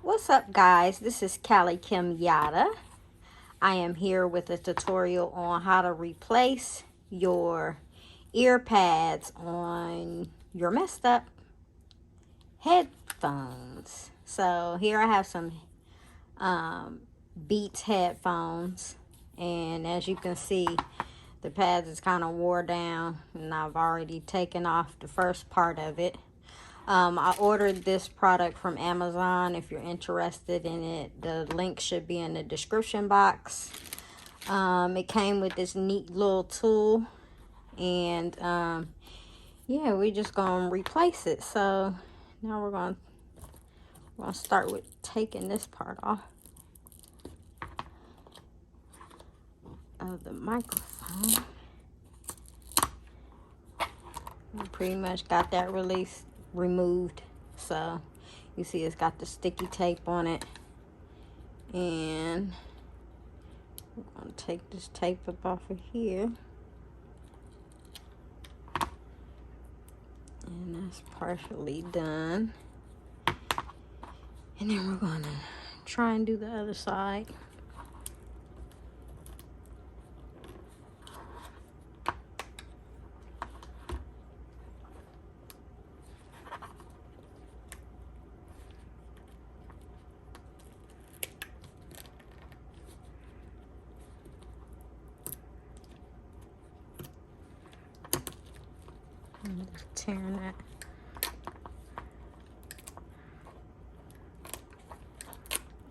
What's up, guys? This is Callie Kim Yada. I am here with a tutorial on how to replace your ear pads on your messed up headphones. So here I have some Beats headphones, and as you can see, the pads is kind of wore down, and I've already taken off the first part of it. I ordered this product from Amazon. If you're interested in it, the link should be in the description box. It came with this neat little tool, and yeah, we're just gonna replace it. So now we're gonna start with taking this part off of the microphone. We pretty much got that removed. So you see it's got the sticky tape on it, and I'm gonna take this tape up off of here, and that's partially done. And then we're gonna try and do the other side. I'm just tearing that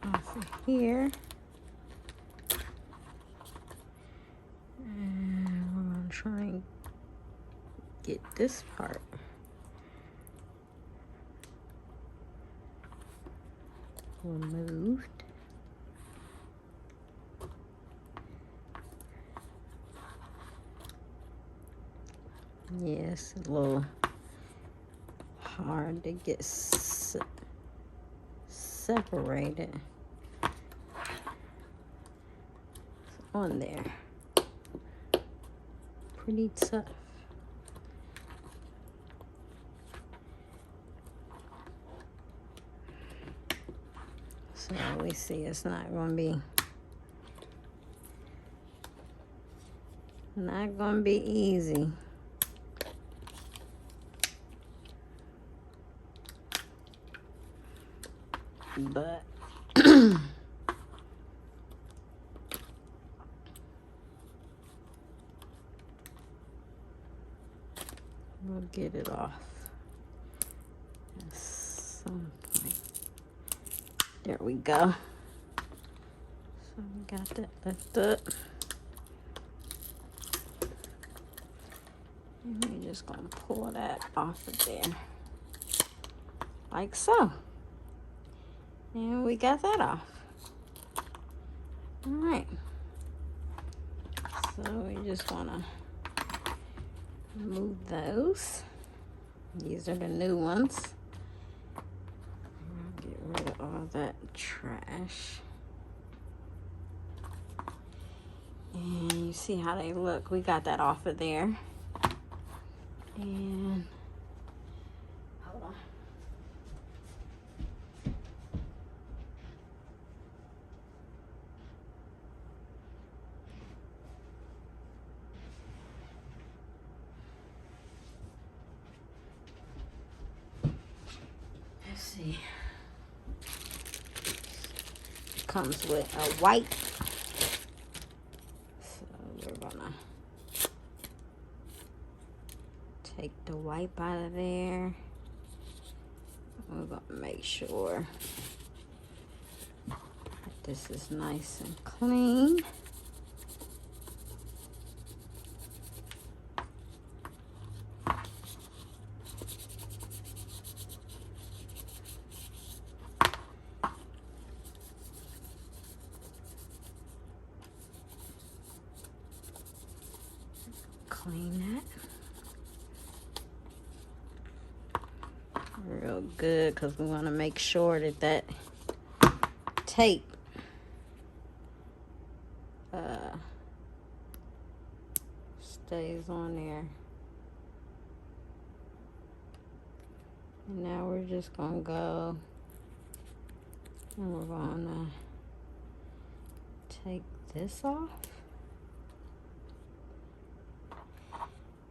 off of here. And we're gonna try and get this part removed. Yeah, it's a little hard to get separated. It's on there. Pretty tough. So we see it's not gonna be easy. But we'll get it off at some point. There we go. So we got that lifted up. And we're just gonna pull that off of there. Like so. And we got that off. All right. So we just wanna remove those. These are the new ones. I'll get rid of all that trash. And you see how they look. We got that off of there. And hold on. Let's see. It comes with a wipe. So we're gonna take the wipe out of there. We're gonna make sure that this is nice and clean. Clean that real good, because we want to make sure that that tape stays on there. And now we're just gonna go And we're gonna take this off.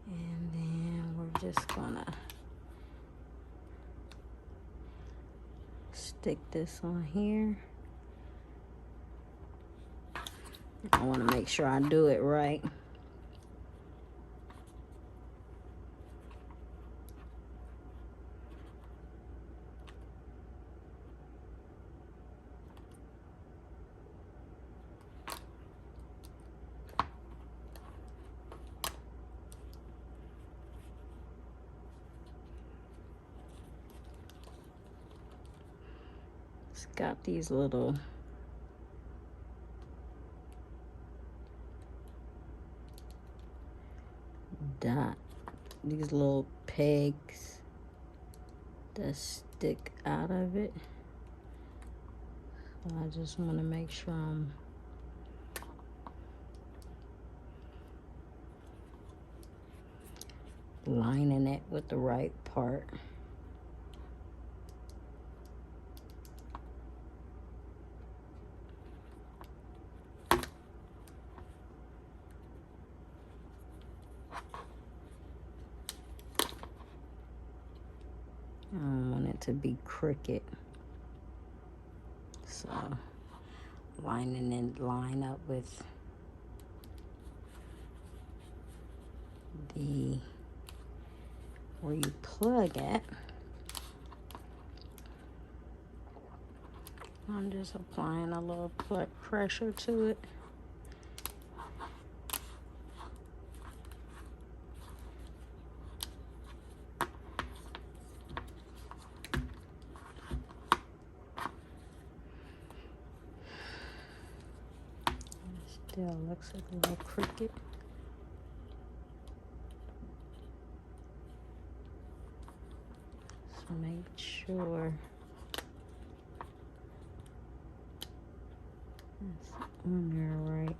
And then we're just gonna stick this on here. I want to make sure I do it right. It's got these little these little pegs that stick out of it. So I just want to make sure I'm lining it with the right part. I don't want it to be crooked, so lining it line up with the where you plug at. I'm just applying a little pressure to it. Still looks like a little crooked. So make sure it's on there right.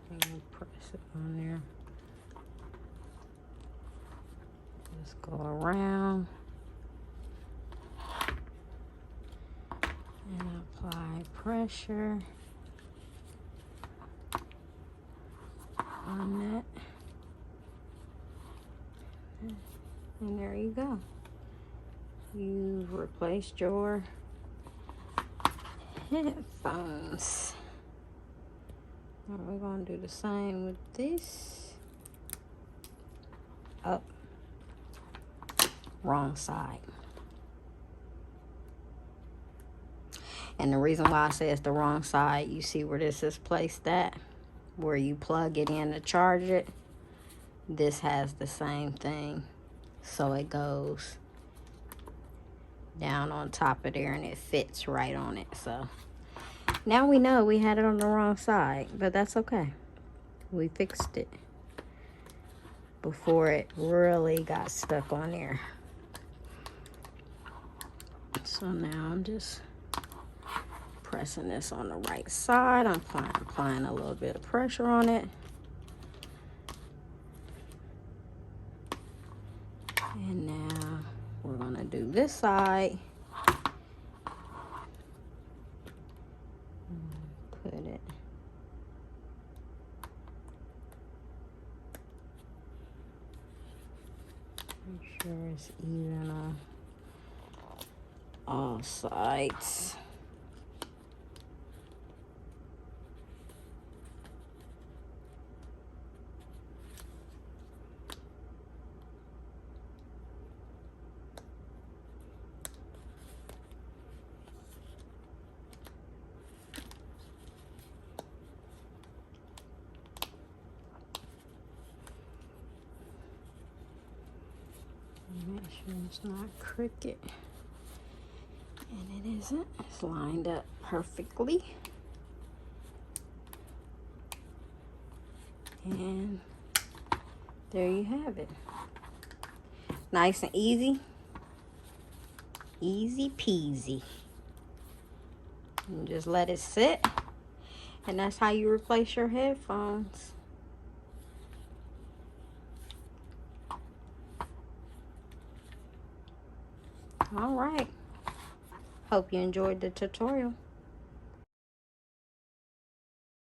And press it on there. Just go around and apply pressure on that. And there you go. You've replaced your headphones. Now we're going to do the same with this. Up. Wrong side. And the reason why I say it's the wrong side, you see where this is placed at? Where you plug it in to charge it. This has the same thing. So it goes down on top of there and it fits right on it. So now we know we had it on the wrong side, but that's okay. We fixed it before it really got stuck on there. So now I'm just pressing this on the right side. I'm applying a little bit of pressure on it. And now we're gonna do this side. Put it. Make sure it's even on all sides. Make sure it's not crooked. And it isn't. It's lined up perfectly. And there you have it. Nice and easy. Easy peasy. And just let it sit. And that's how you replace your headphones. All right. Hope you enjoyed the tutorial.